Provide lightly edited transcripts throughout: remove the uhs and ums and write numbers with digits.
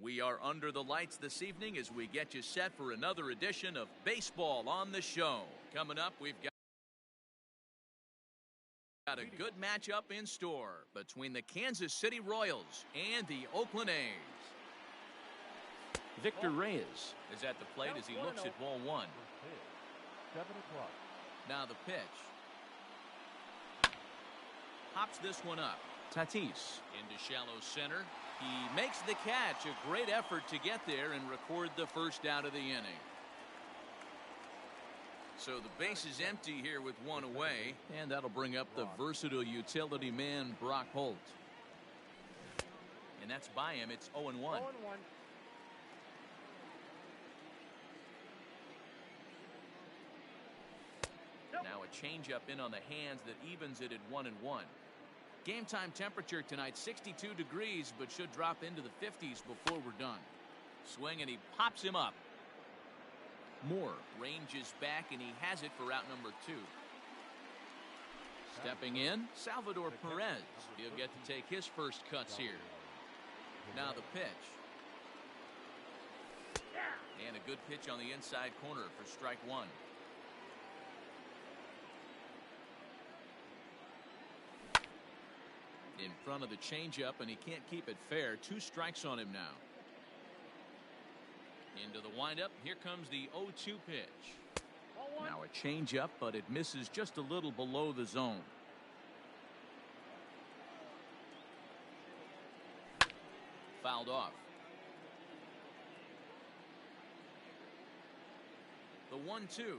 We are under the lights this evening as we get you set for another edition of Baseball on the Show. Coming up, we've got a good matchup in store between the Kansas City Royals and the Oakland A's. Victor Reyes is at the plate as he looks at ball one. 7 o'clock. Now the pitch. Pops this one up. Tatis into shallow center. He makes the catch. A great effort to get there and record the first out of the inning. So the base is empty here with one away, and that'll bring up the versatile utility man Brock Holt. And that's by him. It's 0-1. 0-1. Now a changeup in on the hands that evens it at 1-1. Game time temperature tonight 62 degrees, but should drop into the 50s before we're done. Swing, and he pops him up. Moore ranges back, and he has it for out number 2. Stepping in, Salvador Perez. He'll get to take his first cuts here. Now the pitch. And a good pitch on the inside corner for strike one. In front of the changeup, and he can't keep it fair. 2 strikes on him now. Into the windup. Here comes the 0-2 pitch. Now a changeup, but it misses just a little below the zone. Fouled off. The 1-2.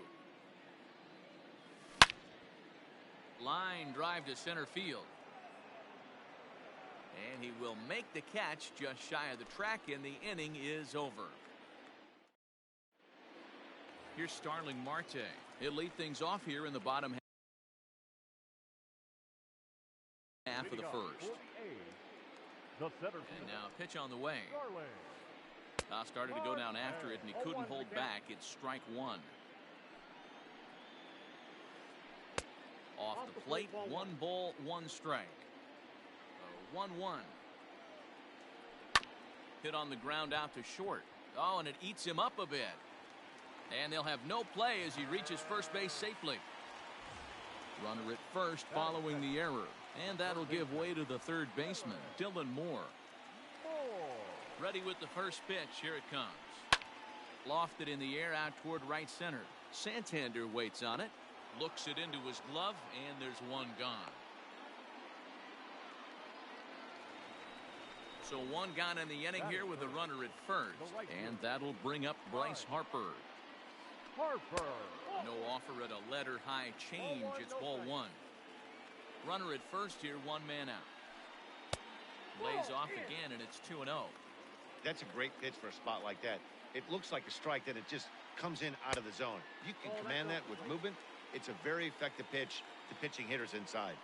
Line drive to center field. And he will make the catch just shy of the track, and the inning is over. Here's Starling Marte. He'll lead things off here in the bottom half of the first. And now pitch on the way. Started to go down after it, and he couldn't hold back. It's strike one. Off the plate, 1 ball, 1 strike. 1-1. Hit on the ground out to short. Oh, and it eats him up a bit. And they'll have no play as he reaches first base safely. Runner at first following the error. And that'll give way to the third baseman, Dylan Moore. Ready with the first pitch. Here it comes. Lofted in the air out toward right center. Santander waits on it. Looks it into his glove, and there's one gone. So 1 gone in the inning here with a runner at first. And that'll bring up Bryce Harper. No offer at a letter high change. It's ball 1. Runner at first here, 1 man out. Lays off again, and it's 2-0. That's a great pitch for a spot like that. It looks like a strike, that it just comes in out of the zone. You can command that with movement. It's a very effective pitch to pitching hitters inside.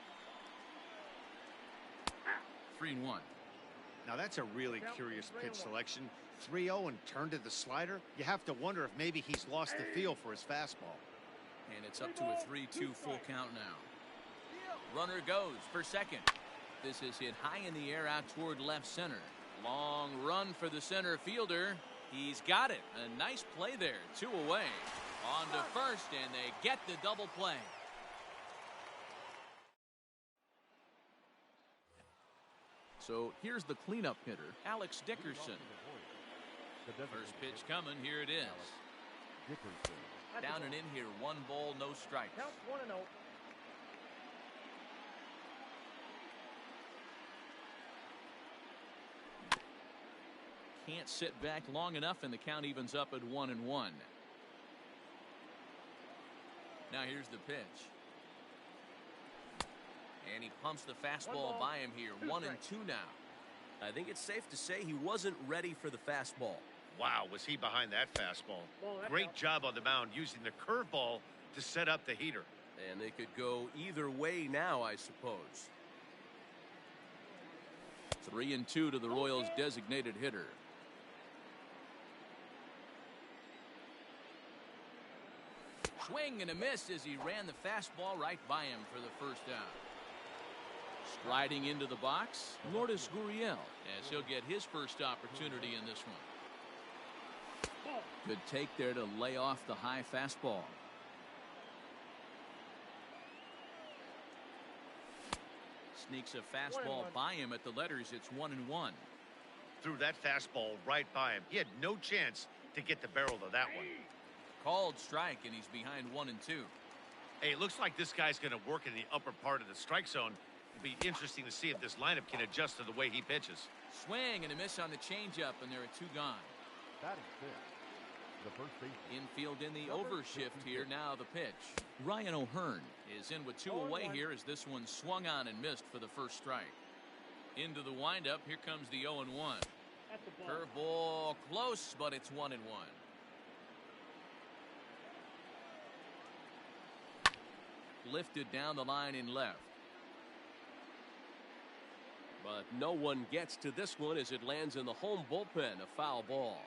3-1. Now that's a really curious pitch selection. 3-0 and turned to the slider. You have to wonder if maybe he's lost the feel for his fastball. And it's up to a 3-2 full count now. Runner goes for second. This is hit high in the air out toward left center. Long run for the center fielder. He's got it. A nice play there. 2 away. On to first, and they get the double play. So here's the cleanup hitter, Alex Dickerson. First pitch coming. Here it is. Down and in here. 1 ball, no strikes. Count 1-0. Can't sit back long enough, and the count evens up at 1-1. Now here's the pitch. And he pumps the fastball by him here. 1-2 now. I think it's safe to say he wasn't ready for the fastball. Wow, was he behind that fastball. Great job on the mound using the curveball to set up the heater. And they could go either way now, I suppose. 3-2 to the Royals' designated hitter. Swing and a miss as he ran the fastball right by him for the first down. Striding into the box, Lourdes Gurriel, as he'll get his first opportunity in this one. Good take there to lay off the high fastball. Sneaks a fastball by him at the letters. It's 1-1. Threw that fastball right by him. He had no chance to get the barrel of that one. Called strike, and he's behind 1-2. Hey, it looks like this guy's going to work in the upper part of the strike zone. It'll be interesting to see if this lineup can adjust to the way he pitches. Swing and a miss on the changeup, and there are 2 gone. Batting fifth, the first baseman. Infield in the overshift here. Now the pitch. Ryan O'Hearn is in with 2 away here as this one swung on and missed for the first strike. Into the windup. Here comes the 0-1. Curveball close, but it's 1-1. Lifted down the line in left. But no one gets to this one as it lands in the home bullpen. A foul ball.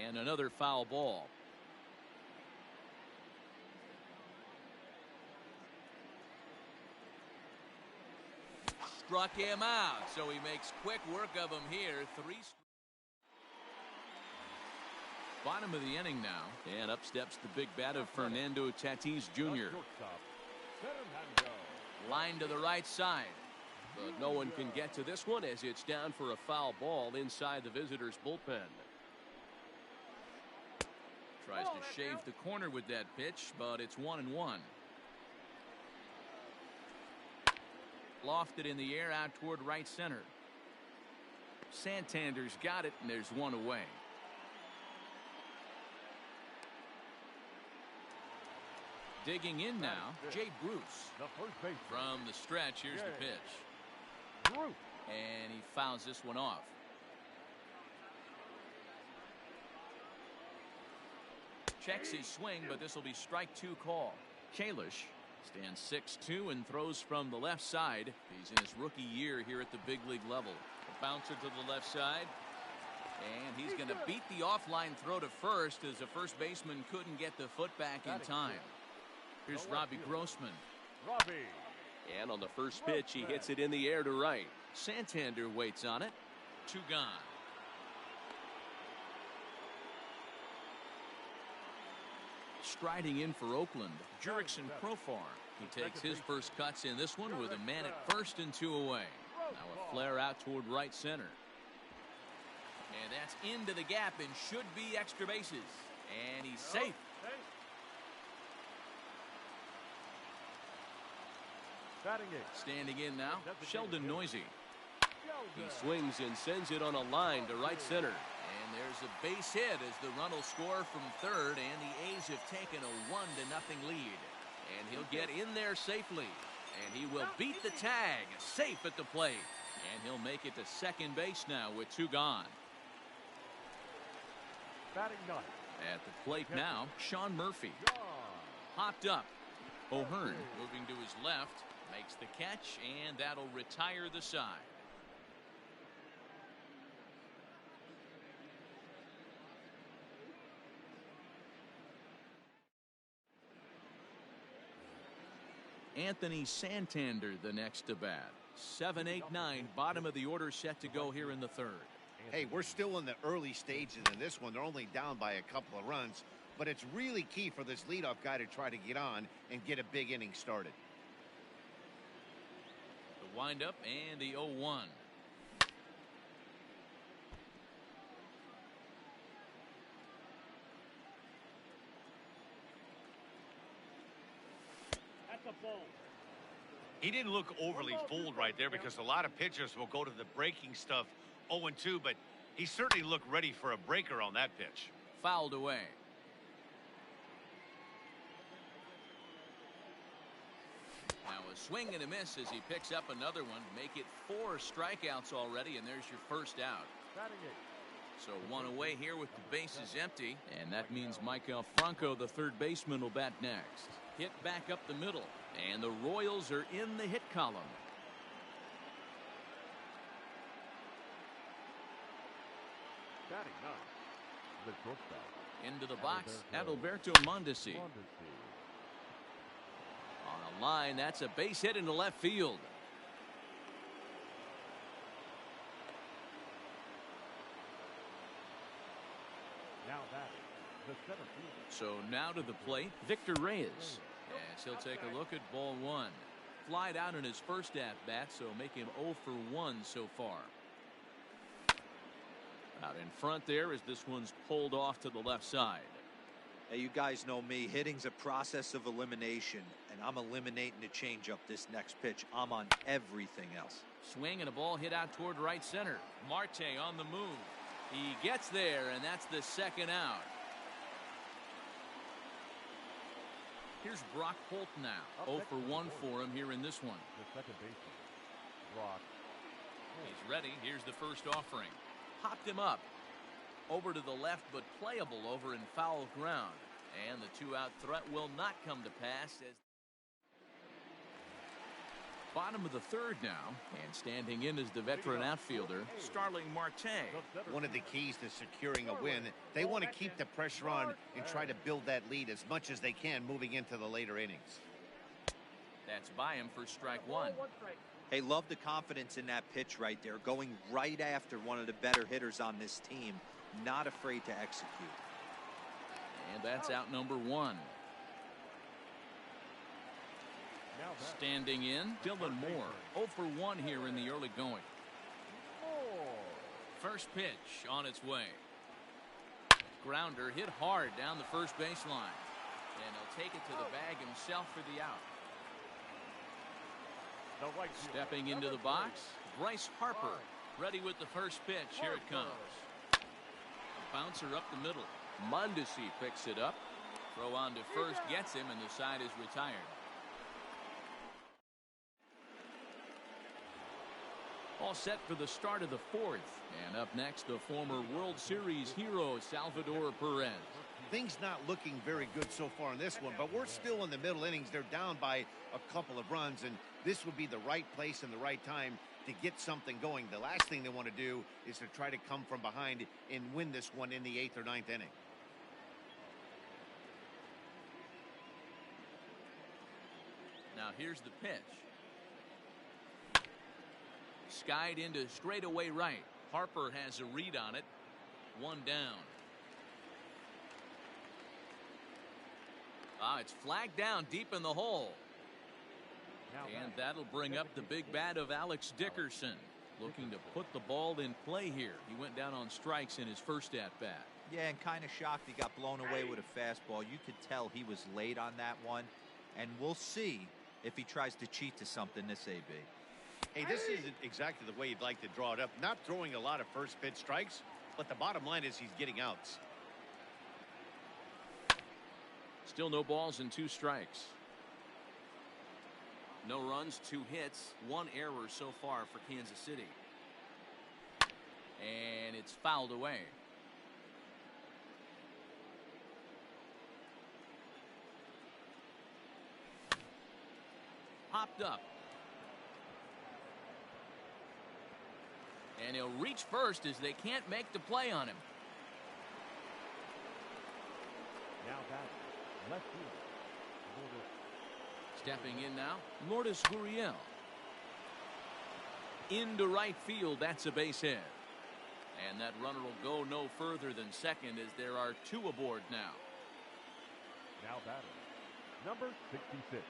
And another foul ball. Struck him out, so he makes quick work of him here. 3. Bottom of the inning now, and up steps the big bat of Fernando Tatis Jr. Line to the right side. But no one can get to this one as it's down for a foul ball inside the visitors' bullpen. Tries to shave the corner with that pitch, but it's 1-1. Lofted in the air out toward right center. Santander's got it, and there's 1 away. Digging in now, Jay Bruce. The first baseman. From the stretch, here's the pitch. Bruce. And he fouls this one off. Checks his swing, but this will be strike 2 call. Kalish stands 6'2" and throws from the left side. He's in his rookie year here at the big league level. A bouncer to the left side. And he's going to beat the offline throw to first as the first baseman couldn't get the foot back in time. Here's Robbie Grossman. Robbie. And on the first pitch, he hits it in the air to right. Santander waits on it. 2 gone. Striding in for Oakland, Jurickson Profar. He takes his first cuts in this one with a man at first and 2 away. Now a flare out toward right center. And that's into the gap and should be extra bases. And he's safe. Batting eighth. Standing in now, Sheldon Noisy. He swings and sends it on a line to right center. And there's a base hit as the run will score from third, and the A's have taken a 1-0 lead. And he'll get in there safely. And he will beat the tag, safe at the plate. And he'll make it to second base now with 2 gone. Batting ninth. At the plate now, Sean Murphy. Popped up. O'Hearn moving to his left. Makes the catch, and that'll retire the side. Anthony Santander the next to bat. 7-8-9, bottom of the order set to go here in the third. Hey, we're still in the early stages in this one. They're only down by a couple of runs, but it's really key for this leadoff guy to try to get on and get a big inning started. The windup and the 0-1. He didn't look overly fooled right there because a lot of pitchers will go to the breaking stuff 0-2, but he certainly looked ready for a breaker on that pitch. Fouled away. Now a swing and a miss as he picks up another one. Make it 4 strikeouts already, and there's your first out. So 1 away here with the bases empty, and that means Michael Franco, the third baseman, will bat next. Hit back up the middle, and the Royals are in the hit column. Batting ninth. The shortstop. Into the box, Adalberto Mondesi. line. That's a base hit into left field. Now batting, the center fielder. So now to the plate, Victor Reyes. As he'll take a look at ball one. Flied out in his first at-bat, so make him 0 for 1 so far. Out in front there as this one's pulled off to the left side. Hey, you guys know me. Hitting's a process of elimination, and I'm eliminating the changeup this next pitch. I'm on everything else. Swing and a ball hit out toward right center. Marte on the move. He gets there, and that's the second out. Here's Brock Holt now. 0 for 1 for him here in this one. The second baseman, Brock. He's ready. Here's the first offering. Popped him up. Over to the left, but playable over in foul ground. And the 2-out threat will not come to pass as bottom of the third now, and standing in is the veteran outfielder, Starling Marte. One of the keys to securing a win, they want to keep the pressure on and try to build that lead as much as they can moving into the later innings. That's by him for strike one. Hey, love the confidence in that pitch right there. Going right after one of the better hitters on this team. Not afraid to execute. And that's out number one. Standing in, Dylan Moore. 0 for 1 here in the early going. First pitch on its way. Grounder hit hard down the first baseline. And he'll take it to the bag himself for the out. Stepping into the box, Bryce Harper. Ready with the first pitch. Here it comes. A bouncer up the middle. Mondesi picks it up. Throw on to first gets him, and the side is retired. All set for the start of the fourth. And up next, the former World Series hero, Salvador Perez. Things not looking very good so far in this one, but we're still in the middle innings. They're down by a couple of runs, and this would be the right place and the right time to get something going. The last thing they want to do is to try to come from behind and win this one in the 8th or 9th inning. Now here's the pitch. Skied into straightaway right. Harper has a read on it. One down. It's flagged down deep in the hole. And that'll bring up the big bat of Alex Dickerson. Looking to put the ball in play here. He went down on strikes in his first at-bat. Yeah, and kind of shocked he got blown away with a fastball. You could tell he was late on that one. And we'll see if he tries to cheat to something this AB. Hey, this isn't exactly the way you'd like to draw it up. Not throwing a lot of first pitch strikes, but the bottom line is he's getting outs. Still no balls and 2 strikes. No runs, 2 hits, 1 error so far for Kansas City. And it's fouled away. Popped up. And he'll reach first as they can't make the play on him. Now batting, left field. Stepping in now, Lourdes Gurriel. Into right field, that's a base hit. And that runner will go no further than second as there are 2 aboard now. Now batting, number 66.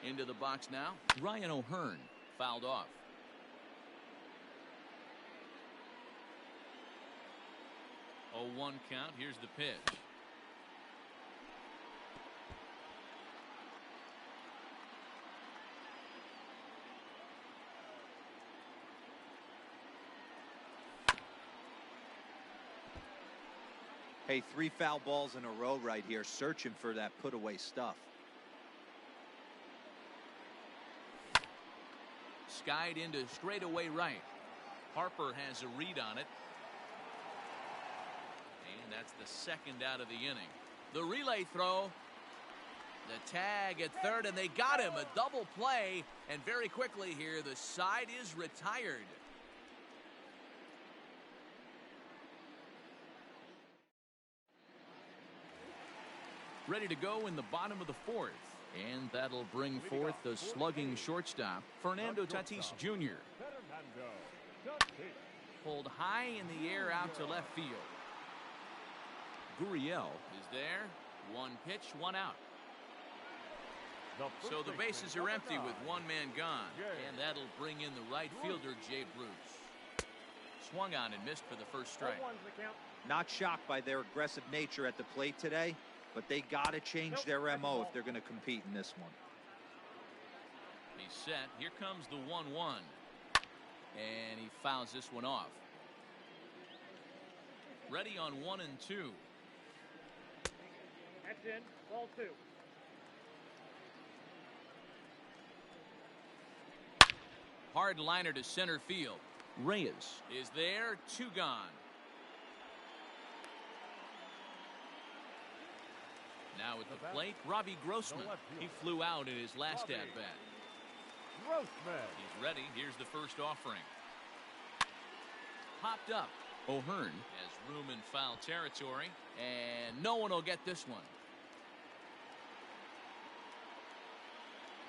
Into the box now, Ryan O'Hearn. Fouled off. Oh, 1 count. Here's the pitch. Hey, 3 foul balls in a row right here, searching for that put away stuff. Skied into straightaway right. Harper has a read on it. And that's the second out of the inning. The relay throw. The tag at third, and they got him. A double play, and very quickly here, the side is retired. Ready to go in the bottom of the fourth. And that'll bring forth the slugging shortstop, Fernando Tatis Jr. Fernando Tatis. Pulled high in the air out to left field. Gurriel is there. One pitch, one out. So the bases are empty with one man gone. And that'll bring in the right fielder, Jay Bruce. Swung on and missed for the first strike. Not shocked by their aggressive nature at the plate today, but they got to change their MO if they're going to compete in this one. He's set. Here comes the 1-1. And he fouls this one off. Ready on 1 and 2. That's in. Ball 2. Hard liner to center field. Reyes is there. 2 gone. Now at the plate, Robbie Grossman. He flew out in his last at-bat. Grossman. He's ready. Here's the first offering. Popped up. O'Hearn has room in foul territory, and no one will get this one.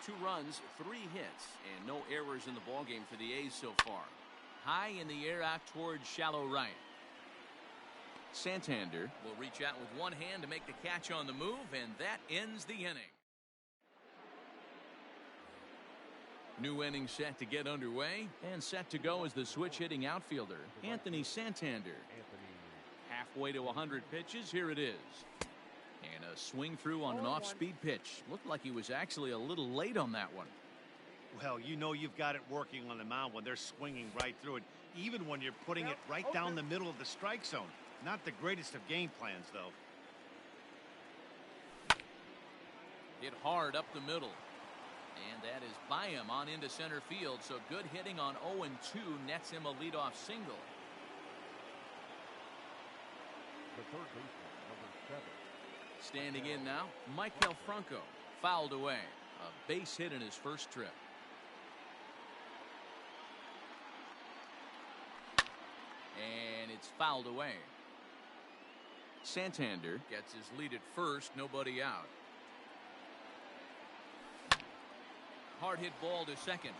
2 runs, 3 hits, and no errors in the ballgame for the A's so far. High in the air out towards shallow right. Santander will reach out with one hand to make the catch on the move, and that ends the inning. New inning set to get underway, and set to go is the switch-hitting outfielder, Anthony Santander. Halfway to 100 pitches, here it is. And a swing through on an off-speed pitch. Looked like he was actually a little late on that one. Well, you know you've got it working on the mound when they're swinging right through it, even when you're putting it right down the middle of the strike zone. Not the greatest of game plans, though. Hit hard up the middle. And that is by him on into center field. So good hitting on 0-2 nets him a leadoff single. The third baseman, number 7. Standing in now, Michael Franco. Fouled away. A base hit in his first trip. And it's fouled away. Santander gets his lead at first, nobody out. Hard hit ball to second.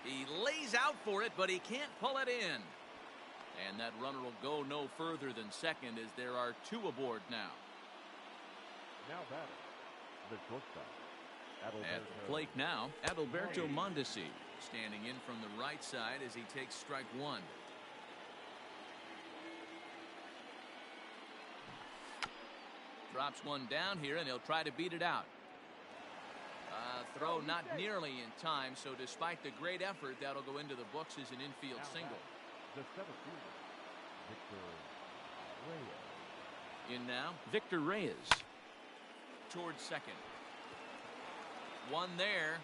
He lays out for it, but he can't pull it in. And that runner will go no further than second as there are 2 aboard now. Now batting, the shortstop. At the plate now, Adalberto Mondesi standing in from the right side as he takes strike 1. Drops one down here, and he'll try to beat it out. Throw not nearly in time, so despite the great effort, that'll go into the books as an infield single. The center fielder, Victor Reyes. In now, Victor Reyes. Towards second. One there.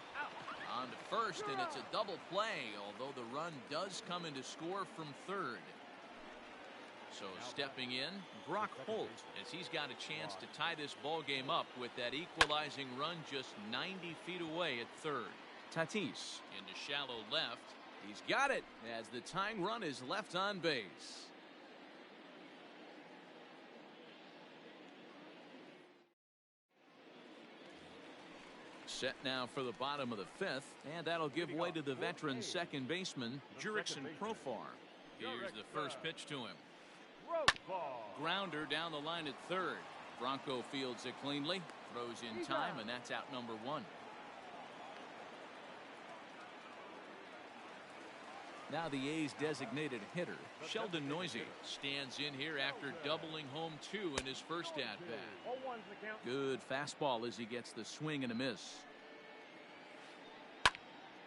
On to first, and it's a double play, although the run does come into score from third. So stepping in, Brock Holt, as he's got a chance to tie this ball game up with that equalizing run just 90 feet away at third. Tatis into shallow left. He's got it as the tying run is left on base. Set now for the bottom of the 5th, and that'll give way to the veteran second baseman, Jurickson Profar. Here's the first pitch to him. Grounder down the line at third. Bronco fields it cleanly, throws in time, and that's out number 1. Now the A's designated hitter, Sheldon Noise, stands in here after doubling home 2 in his first at-bat. Good fastball as he gets the swing and a miss.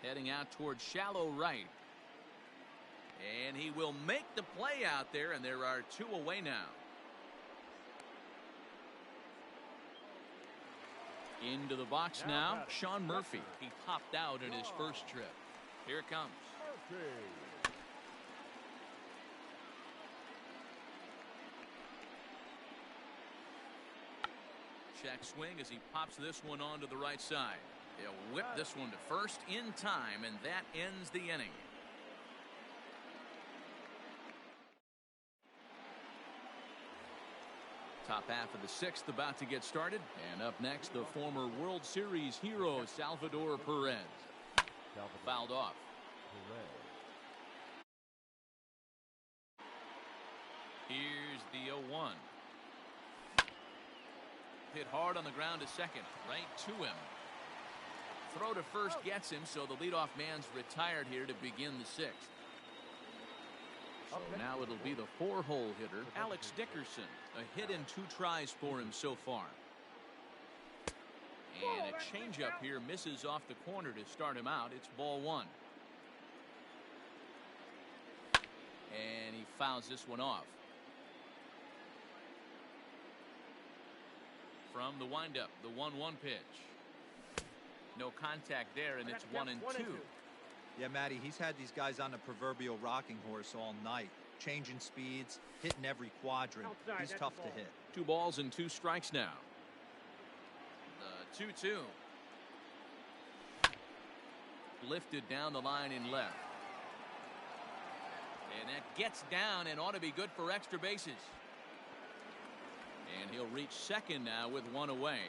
Heading out towards shallow right. And he will make the play out there, and there are 2 away now. Into the box now, Sean Murphy. He popped out in his first trip. Here it comes. Check swing as he pops this one onto the right side. He'll whip this one to first in time, and that ends the inning. Top half of the sixth about to get started. And up next, the former World Series hero, Salvador Perez. Fouled off. Here's the 0-1. Hit hard on the ground to second. Right to him. Throw to first gets him, so the leadoff man's retired here to begin the sixth. So now it'll be the 4-hole hitter, Alex Dickerson. A hit and 2 tries for him so far. And a changeup here misses off the corner to start him out. It's ball 1. And he fouls this one off. From the windup, the 1-1 pitch. No contact there, and it's 1-2. Yeah, Matty, he's had these guys on the proverbial rocking horse all night, changing speeds, hitting every quadrant. He's tough to hit. 2 balls and 2 strikes now. The 2-2. Lifted down the line in left. And that gets down and ought to be good for extra bases. And he'll reach second now with 1 away.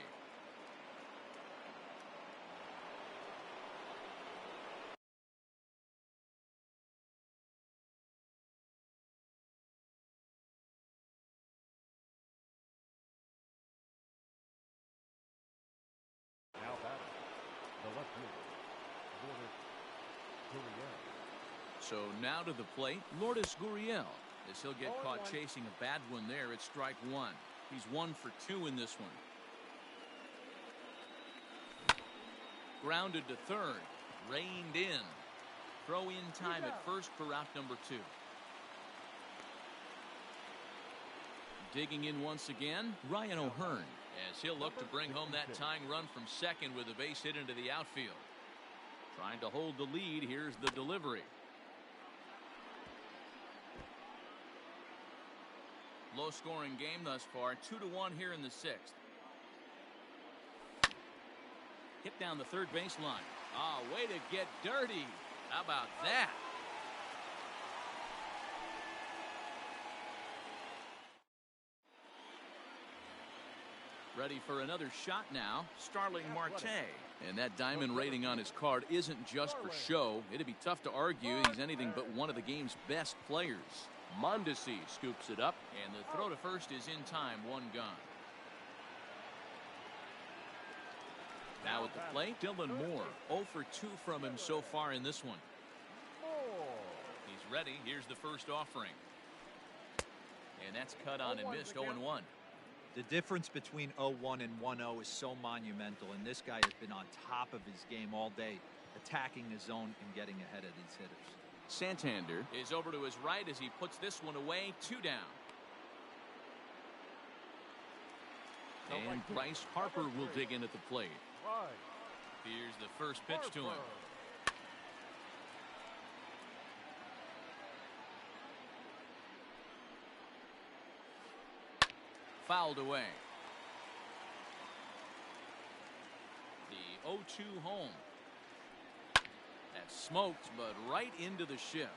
Now batting, the left fielder, Lourdes Gurriel. So now to the plate, Lourdes Gurriel. As he'll get caught chasing a bad one there, it's strike 1. He's 1 for 2 in this one. Grounded to third. Reined in. Throw in time at first for out number 2. Digging in once again, Ryan O'Hearn, as he'll look to bring home that tying run from second with a base hit into the outfield. Trying to hold the lead. Here's the delivery. Low scoring game thus far. 2-1 here in the sixth. Hit down the third baseline. Oh, way to get dirty. How about that? Ready for another shot now, Starling Marte. And that diamond rating on his card isn't just for show. It'd be tough to argue he's anything but one of the game's best players. Mondesi scoops it up, and the throw to first is in time. 1 gone. Now at the plate, Dylan Moore. 0 for 2 from him so far in this one. He's ready. Here's the first offering. And that's cut on and missed. 0-1. The difference between 0-1 and 1-0 is so monumental, and this guy has been on top of his game all day, attacking the zone and getting ahead of these hitters. Santander is over to his right as he puts this one away. 2 down. And Bryce Harper will dig in at the plate. Here's the first pitch to him. Fouled away. The 0-2 home. That's smoked, but right into the shift.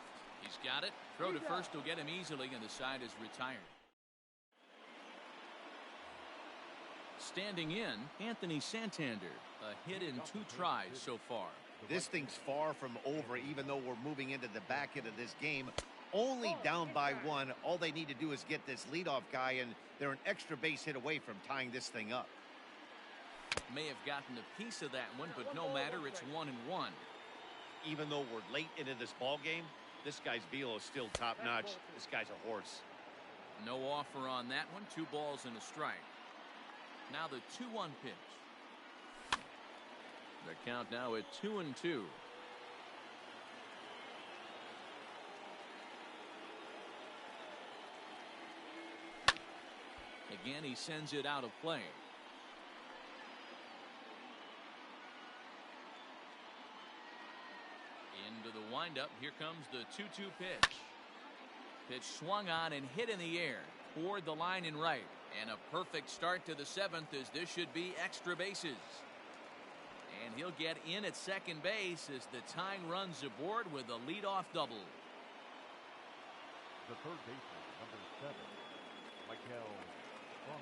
He's got it. Throw to first will get him easily, and the side is retired. Standing in, Anthony Santander. A hit in 2 tries so far. This thing's far from over, even though we're moving into the back end of this game. Only down by 1. All they need to do is get this leadoff guy, and they're an extra base hit away from tying this thing up. May have gotten a piece of that one, but no matter. It's 1-1. Even though we're late into this ball game, this guy's velo is still top notch. This guy's a horse. No offer on that one. 2 balls and a strike. Now the 2-1 pitch. The count now at 2-2. Again, he sends it out of play. Into the windup. Here comes the 2-2 pitch. Pitch swung on and hit in the air toward the line in right. And a perfect start to the 7th, as this should be extra bases. And he'll get in at second base as the tying runs aboard with a leadoff double. The third baseman, number 7, Michael Franco.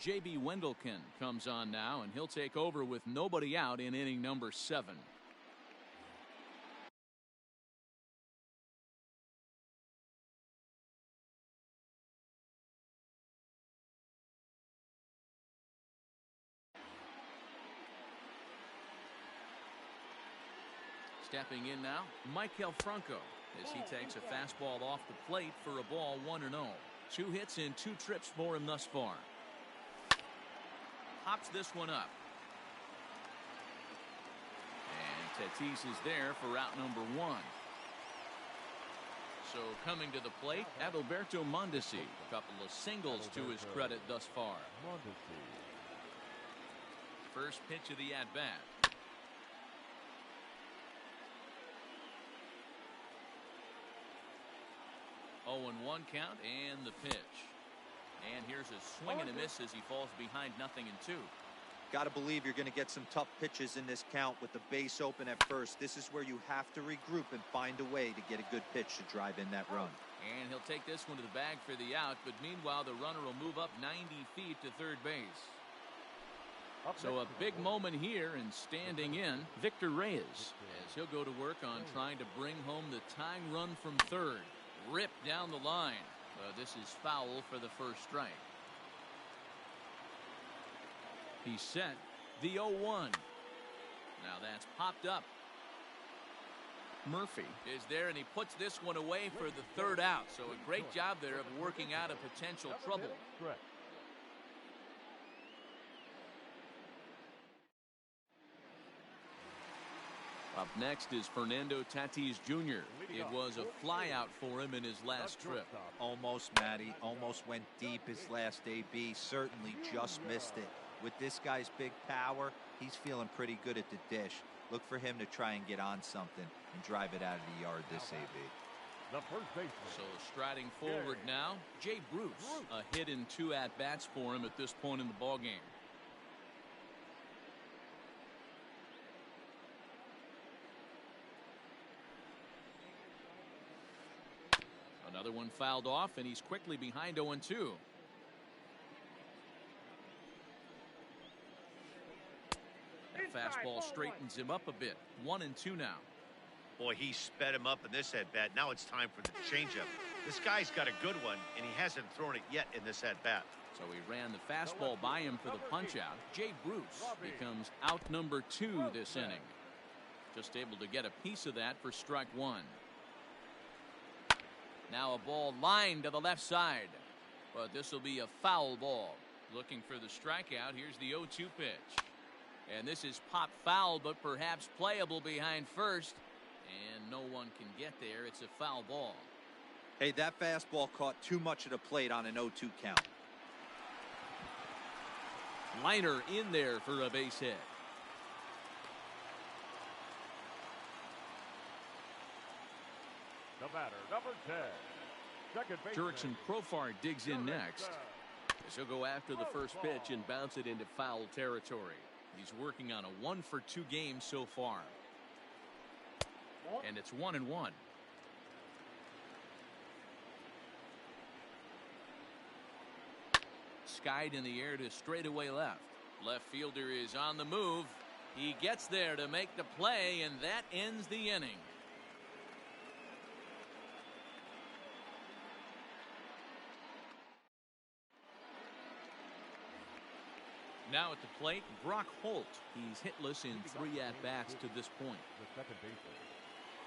J.B. Wendelken comes on now, and he'll take over with nobody out in inning number 7. Stepping in now, Michael Franco, as he takes a fastball off the plate for a ball 1-0. 2 hits and 2 trips for him thus far. Pops this one up. And Tatis is there for out number 1. So coming to the plate, Adalberto Mondesi. A couple of singles to his credit thus far. First pitch of the at-bat. 0-1 count and the pitch. And here's a swing and a miss as he falls behind 0-2. Got to believe you're going to get some tough pitches in this count with the base open at first. This is where you have to regroup and find a way to get a good pitch to drive in that run. And he'll take this one to the bag for the out, but meanwhile the runner will move up 90 feet to third base. So a big moment here, and standing in, Victor Reyes, as he'll go to work on trying to bring home the tying run from third. Ripped down the line. This is foul for the first strike. He's set the 0-1. Now that's popped up. Murphy is there, and he puts this one away for the third out. So a great job there of working out a potential trouble. Up next is Fernando Tatis Jr. It was a flyout for him in his last trip. Almost, Matty. Almost went deep his last AB. Certainly just missed it. With this guy's big power, he's feeling pretty good at the dish. Look for him to try and get on something and drive it out of the yard this AB. The first baseman. So striding forward now, Jay Bruce. A hit in 2 at-bats for him at this point in the ballgame. Another one fouled off, and he's quickly behind 0-2. That fastball straightens him up a bit. 1-2 now. Boy, he sped him up in this at-bat. Now it's time for the changeup. This guy's got a good one, and he hasn't thrown it yet in this at-bat. So he ran the fastball by him for the punch-out. Jay Bruce becomes out number 2 this inning. Just able to get a piece of that for strike 1. Now a ball lined to the left side, but this will be a foul ball. Looking for the strikeout. Here's the 0-2 pitch, and this is pop foul, but perhaps playable behind first, and no one can get there. It's a foul ball. Hey, that fastball caught too much of the plate on an 0-2 count. Liner in there for a base hit. The batter, number 10. Second baseman. Jurickson Profar digs in next. He'll go after the first pitch and bounce it into foul territory. He's working on a 1-for-2 game so far. And it's 1-1. Skied in the air to straightaway left. Left fielder is on the move. He gets there to make the play, and that ends the inning. Now at the plate, Brock Holt. He's hitless in 3 at-bats to this point. The second baseman.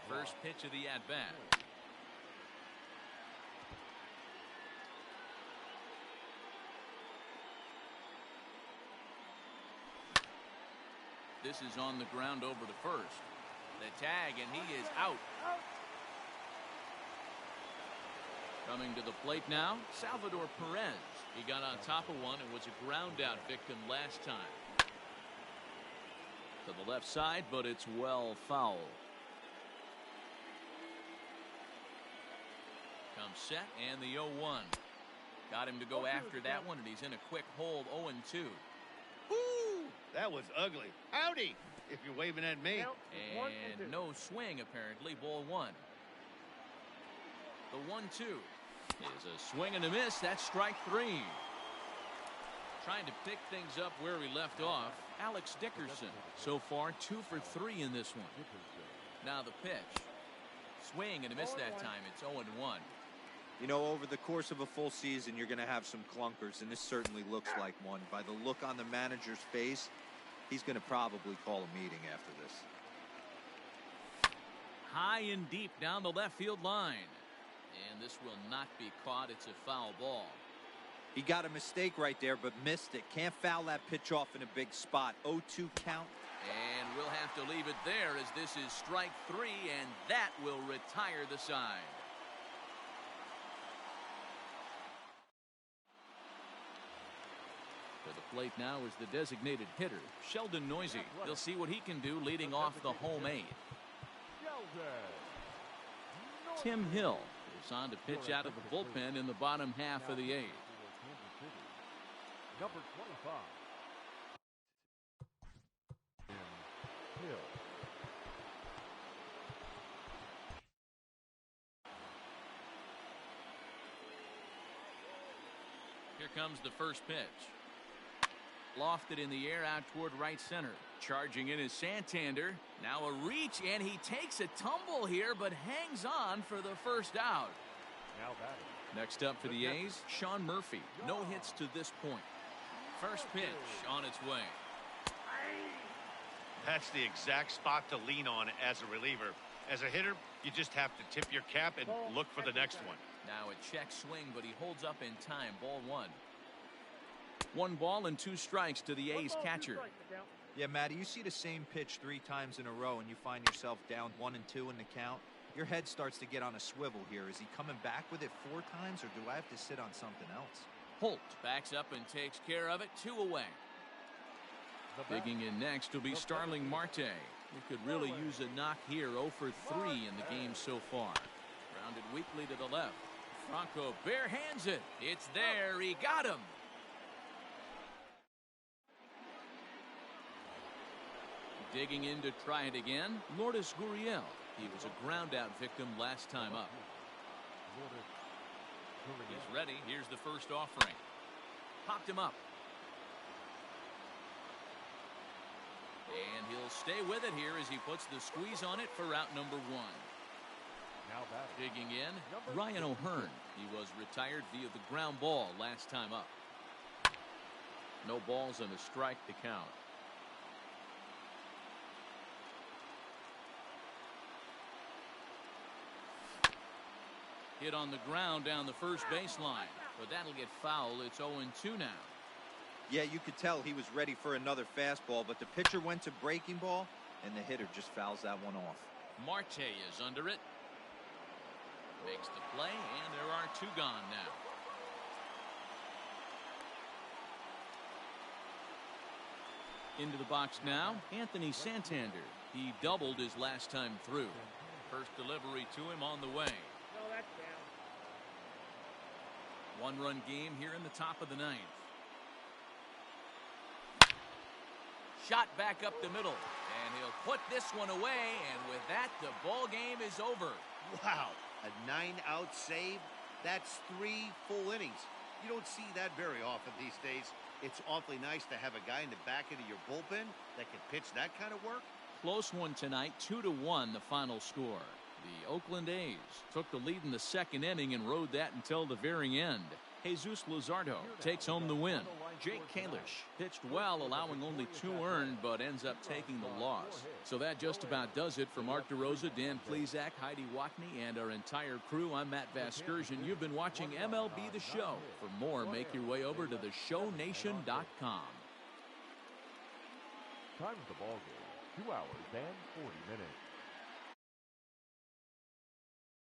First pitch of the at-bat. This is on the ground over to first. The tag, and he is out. Coming to the plate now, Salvador Perez. He got on top of one and was a ground out victim last time. To the left side, but it's well foul. Comes set, and the 0-1. Got him to go after that one, and he's in a quick hold. 0-2. Woo! That was ugly. Howdy, if you're waving at me. And no swing, apparently. Ball one. The 1-2 is a swing and a miss. That's strike three. Trying to pick things up where we left off. Alex Dickerson. So far, 2 for 3 in this one. Now the pitch. Swing and a miss that time. It's 0-1. You know, over the course of a full season, you're going to have some clunkers, and this certainly looks like one. By the look on the manager's face, he's going to probably call a meeting after this. High and deep down the left field line. And this will not be caught. It's a foul ball. He got a mistake right there, but missed it. Can't foul that pitch off in a big spot. 0-2 count. And we'll have to leave it there as this is strike three, and that will retire the side. To the plate now is the designated hitter, Sheldon Noisy. He'll see what he can do leading off the home eight. Tim Hill is on to pitch out of the bullpen in the bottom half of the eighth. Number 25. Hill. Here comes the first pitch. Lofted in the air out toward right center. Charging in is Santander. Now a reach, and he takes a tumble here, but hangs on for the first out. Now batting. Next up for the A's, Sean Murphy. No hits to this point. First pitch on its way. That's the exact spot to lean on as a reliever. As a hitter, you just have to tip your cap and look for the next one. Now a check swing, but he holds up in time. Ball one. 1 ball and 2 strikes to the A's catcher. Yeah, Matty, you see the same pitch 3 times in a row and you find yourself down 1 and 2 in the count. Your head starts to get on a swivel here. Is he coming back with it 4 times, or do I have to sit on something else? Holt backs up and takes care of it. 2 away. Digging in next will be Starling Marte. He could really use a knock here. 0 for 3 in the game so far. Grounded weakly to the left. Franco bare hands it. It's there. He got him. Digging in to try it again, Lourdes Gurriel. He was a ground out victim last time up. He's ready. Here's the first offering. Popped him up. And he'll stay with it here as he puts the squeeze on it for route number 1. Now batting. Digging in, Ryan O'Hearn. He was retired via the ground ball last time up. No balls and a strike to count. Hit on the ground down the first baseline, but that'll get foul. It's 0-2 now. Yeah, you could tell he was ready for another fastball, but the pitcher went to breaking ball, and the hitter just fouls that one off. Marte is under it. Makes the play, and there are 2 gone now. Into the box now, Anthony Santander. He doubled his last time through. First delivery to him on the way. 1-run game here in the top of the 9th. Shot back up the middle, and he'll put this one away, and with that, the ball game is over. Wow, a 9-out save. That's 3 full innings. You don't see that very often these days. It's awfully nice to have a guy in the back end of your bullpen that can pitch that kind of work. Close one tonight, 2-1 the final score. The Oakland A's took the lead in the 2nd inning and rode that until the very end. Jesus Luzardo takes home the win. Jake Kalish pitched well, allowing only 2 earned, but ends up taking the loss. So that just about does it for Mark DeRosa, Dan Plesac, Heidi Watney, and our entire crew. I'm Matt Vasgersian. You've been watching MLB The Show. For more, make your way over to theshownation.com. Time of the ball game, 2 hours and 40 minutes.